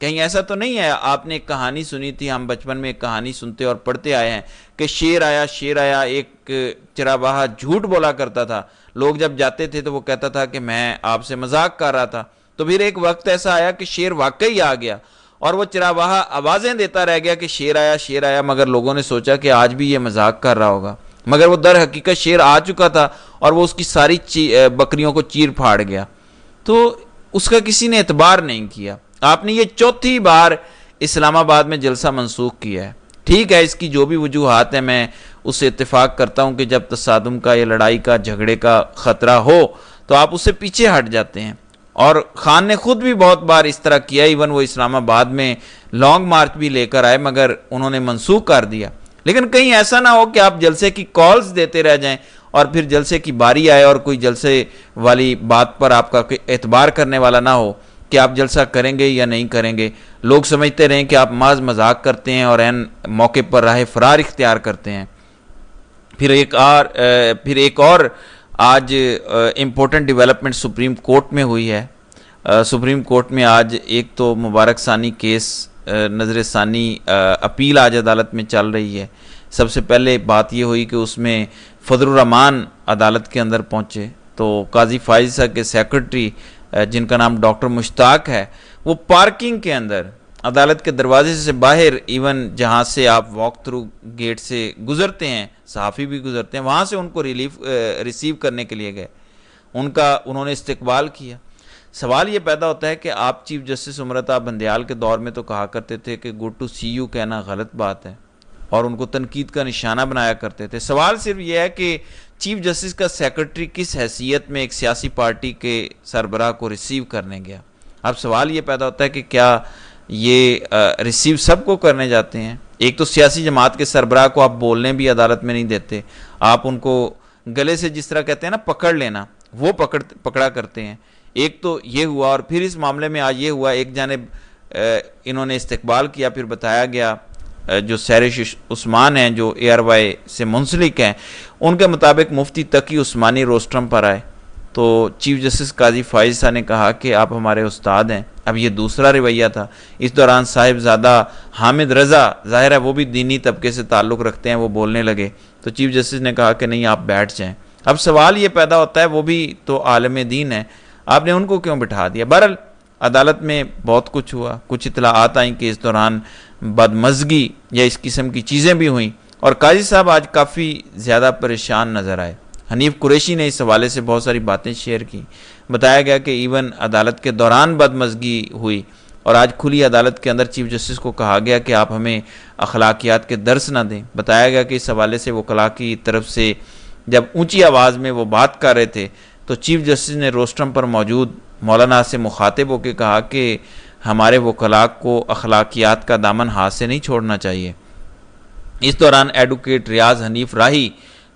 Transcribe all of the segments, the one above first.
کہیں ایسا تو نہیں ہے آپ نے ایک کہانی سنی تھی, ہم بچپن میں ایک کہانی سنتے اور پڑھتے آئے ہیں کہ شیر آیا, ایک چرواہا جھوٹ بولا کرتا تھا, لوگ جب جاتے تھے تو وہ کہتا تھا کہ میں آپ سے مذاق کر رہا تھا. تو پھر ایک وقت ایسا آیا کہ شیر واقعی آ گیا اور وہ چرواہا آوازیں دیتا رہ گیا کہ شیر آیا, مگر لوگوں نے سوچا کہ آج بھی یہ مذاق کر رہا ہوگا, مگر وہ در حقیقت شیر آ چکا تھا اور وہ اس کی ساری بکریوں کو چیر پھاڑ گیا. تو اس کا کسی نے اعتبار نہیں کیا. آپ نے یہ چوتھی بار اسلام آباد میں جلسہ منسوخ کیا ہے. ٹھیک ہے, اس کی جو بھی وجوہات ہیں میں اس سے اتفاق کرتا ہوں کہ جب تصادم کا یا لڑائی کا جھگڑے کا خطرہ ہو تو آپ اس سے پیچھے ہٹ جاتے ہیں, اور خان نے خود بھی بہت بار اس طرح کیا, ایون وہ اسلام آباد میں لانگ مارچ بھی لے کر آئے مگر انہوں نے منسوخ کر دیا. لیکن کہیں ایسا نہ ہو کہ آپ جلسے کی کالز دیتے رہ جائیں اور پھر جلسے کی باری آئے اور کوئی جلسے والی بات پر آپ کا اعتبار کرنے والا نہ ہو کہ آپ جلسہ کریں گے یا نہیں کریں گے. لوگ سمجھتے رہیں کہ آپ محض مذاق کرتے ہیں اور عین موقع پر راہ فرار اختیار کرتے ہیں. پھر ایک اور آج امپورٹنٹ ڈیولپمنٹ سپریم کورٹ میں ہوئی ہے. سپریم کورٹ میں آج ایک تو مبارک ثانی کیس نظر ثانی اپیل آج عدالت میں چل رہی ہے. سب سے پہلے بات یہ ہوئی کہ اس میں فضل الرحمان عدالت کے اندر پہنچے تو قاضی فائزہ کے سیکرٹری جن کا نام ڈاکٹر مشتاق ہے, وہ پارکنگ کے اندر عدالت کے دروازے سے باہر, ایون جہاں سے آپ واک تھرو گیٹ سے گزرتے ہیں, صحافی بھی گزرتے ہیں, وہاں سے ان کو ریسیو کرنے کے لیے گئے. انہوں نے استقبال کیا. سوال یہ پیدا ہوتا ہے کہ آپ چیف جسٹس امرتا بندیال کے دور میں تو کہا کرتے تھے کہ گڈ ٹو سی یو کہنا غلط بات ہے اور ان کو تنقید کا نشانہ بنایا کرتے تھے. سوال صرف یہ ہے کہ چیف جسٹس کا سیکرٹری کس حیثیت میں ایک سیاسی پارٹی کے سربراہ کو ریسیو کرنے گیا. اب سوال یہ پیدا ہوتا ہے کہ کیا یہ ریسیو سب کو کرنے جاتے ہیں؟ ایک تو سیاسی جماعت کے سربراہ کو آپ بولنے بھی عدالت میں نہیں دیتے, آپ ان کو گلے سے جس طرح کہتے ہیں نا پکڑ لینا, وہ پکڑا کرتے ہیں. ایک تو یہ ہوا, اور پھر اس معاملے میں آج یہ ہوا, ایک جانب انہوں نے استقبال کیا, پھر بتایا گیا جو سیرش عثمان ہیں جو اے آر وائی سے منسلک ہیں, ان کے مطابق مفتی تقی عثمانی روسٹرم پر آئے تو چیف جسٹس قاضی فائز صاحب نے کہا کہ آپ ہمارے استاد ہیں. اب یہ دوسرا رویہ تھا. اس دوران صاحبزادہ حامد رضا, ظاہر ہے وہ بھی دینی طبقے سے تعلق رکھتے ہیں, وہ بولنے لگے تو چیف جسٹس نے کہا کہ نہیں آپ بیٹھ جائیں. اب سوال یہ پیدا ہوتا ہے وہ بھی تو عالم دین ہے, آپ نے ان کو کیوں بٹھا دیا؟ بہرحال عدالت میں بہت کچھ ہوا, کچھ اطلاعات آئیں کہ اس دوران بدمزگی یا اس قسم کی چیزیں بھی ہوئیں, اور قاضی صاحب آج کافی زیادہ پریشان نظر آئے. حنیف قریشی نے اس حوالے سے بہت ساری باتیں شیئر کی. بتایا گیا کہ ایون عدالت کے دوران بدمزگی ہوئی اور آج کھلی عدالت کے اندر چیف جسٹس کو کہا گیا کہ آپ ہمیں اخلاقیات کے درس نہ دیں. بتایا گیا کہ اس حوالے سے وکلاء کی طرف سے جب اونچی آواز میں وہ بات کر رہے تھے تو چیف جسٹس نے روسٹرم پر موجود مولانا سے مخاطب ہو کے کہا کہ ہمارے وکلاء کو اخلاقیات کا دامن ہاتھ سے نہیں چھوڑنا چاہیے. اس دوران ایڈوکیٹ ریاض حنیف راہی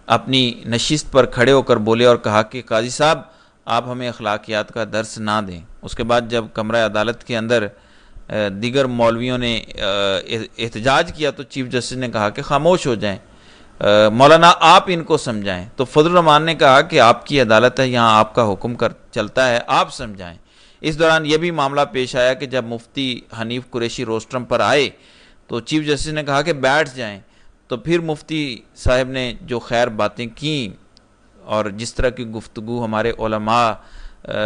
اپنی نشست پر کھڑے ہو کر بولے اور کہا کہ قاضی صاحب آپ ہمیں اخلاقیات کا درس نہ دیں. اس کے بعد جب کمرہ عدالت کے اندر دیگر مولویوں نے احتجاج کیا تو چیف جسٹس نے کہا کہ خاموش ہو جائیں, مولانا آپ ان کو سمجھائیں. تو فضل الرحمان نے کہا کہ آپ کی عدالت ہے, یہاں آپ کا حکم چلتا ہے, آپ سمجھائیں. اس دوران یہ بھی معاملہ پیش آیا کہ جب مفتی حنیف قریشی روسٹرم پر آئے تو چیف جسٹس نے کہا کہ بیٹھ جائیں. تو پھر مفتی صاحب نے جو خیر باتیں کیں اور جس طرح کی گفتگو ہمارے علماء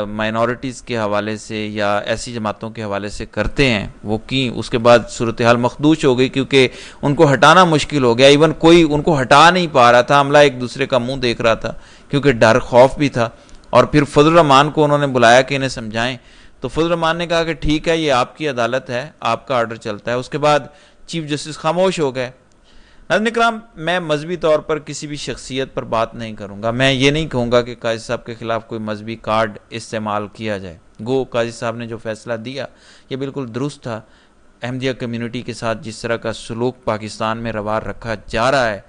مائنورٹیز کے حوالے سے یا ایسی جماعتوں کے حوالے سے کرتے ہیں وہ کیں, اس کے بعد صورتحال مخدوش ہو گئی کیونکہ ان کو ہٹانا مشکل ہو گیا. ایون کوئی ان کو ہٹا نہیں پا رہا تھا, عملہ ایک دوسرے کا منہ دیکھ رہا تھا کیونکہ ڈر خوف بھی تھا. اور پھر فضل الرحمان کو انہوں نے بلایا کہ انہیں سمجھائیں, تو فضل الرحمان نے کہا کہ ٹھیک ہے یہ آپ کی عدالت ہے, آپ کا آرڈر چلتا ہے. اس کے بعد چیف جسٹس خاموش ہو گئے. ناظرین اکرام, میں مذہبی طور پر کسی بھی شخصیت پر بات نہیں کروں گا. میں یہ نہیں کہوں گا کہ قاضی صاحب کے خلاف کوئی مذہبی کارڈ استعمال کیا جائے. گو قاضی صاحب نے جو فیصلہ دیا یہ بالکل درست تھا. احمدیہ کمیونٹی کے ساتھ جس طرح کا سلوک پاکستان میں روا رکھا جا رہا ہے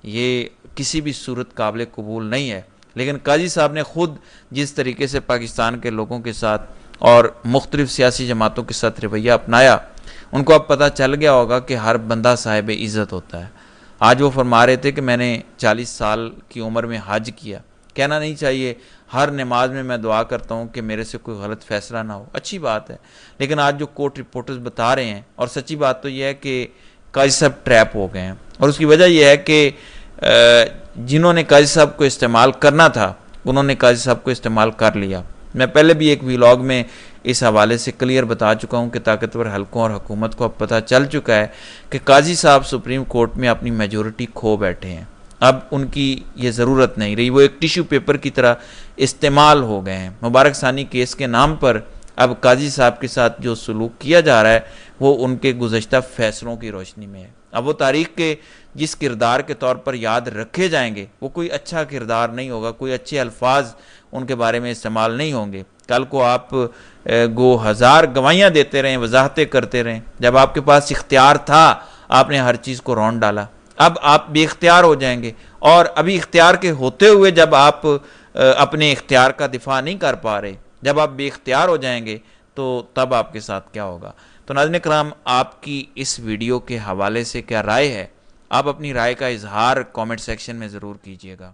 یہ کسی بھی صورت قابل قبول نہیں ہے. لیکن قاضی صاحب نے خود جس طریقے سے پاکستان کے لوگوں کے ساتھ اور مختلف سیاسی جماعتوں کے ساتھ رویہ اپنایا, ان کو اب پتہ چل گیا ہوگا کہ ہر بندہ صاحب عزت ہوتا ہے. آج وہ فرما رہے تھے کہ میں نے 40 سال کی عمر میں حج کیا. کہنا نہیں چاہیے ہر نماز میں میں دعا کرتا ہوں کہ میرے سے کوئی غلط فیصلہ نہ ہو، اچھی بات ہے، لیکن آج جو کورٹ رپورٹرز بتا رہے ہیں، اور سچی بات تو یہ ہے کہ قاضی صاحب ٹریپ ہو گئے ہیں، اور اس کی وجہ یہ ہے کہ جنہوں نے قاضی صاحب کو استعمال کرنا تھا انہوں نے قاضی صاحب کو استعمال کر لیا۔ میں پہلے بھی ایک ویلاگ میں اس حوالے سے کلیئر بتا چکا ہوں کہ طاقتور حلقوں اور حکومت کو اب پتہ چل چکا ہے کہ قاضی صاحب سپریم کورٹ میں اپنی میجورٹی کھو بیٹھے ہیں، اب ان کی یہ ضرورت نہیں رہی، وہ ایک ٹیشو پیپر کی طرح استعمال ہو گئے ہیں۔ مبارک ثانی کیس کے نام پر اب قاضی صاحب کے ساتھ جو سلوک کیا جا رہا ہے وہ ان کے گزشتہ فیصلوں کی روشنی میں ہے۔ اب وہ تاریخ کے جس کردار کے طور پر یاد رکھے جائیں گے وہ کوئی اچھا کردار نہیں ہوگا، کوئی اچھے الفاظ ان کے بارے میں استعمال نہیں ہوں گے۔ کل کو آپ گو ہزار گواہیاں دیتے رہیں، وضاحتیں کرتے رہیں، جب آپ کے پاس اختیار تھا آپ نے ہر چیز کو رون ڈالا، اب آپ بے اختیار ہو جائیں گے، اور ابھی اختیار کے ہوتے ہوئے جب آپ اپنے اختیار کا دفاع نہیں کر پا رہے، جب آپ بے اختیار ہو جائیں گے تو تب آپ کے ساتھ کیا ہوگا۔ تو ناظرین کرام، آپ کی اس ویڈیو کے حوالے سے کیا رائے ہے؟ آپ اپنی رائے کا اظہار کامنٹ سیکشن میں ضرور کیجیے گا۔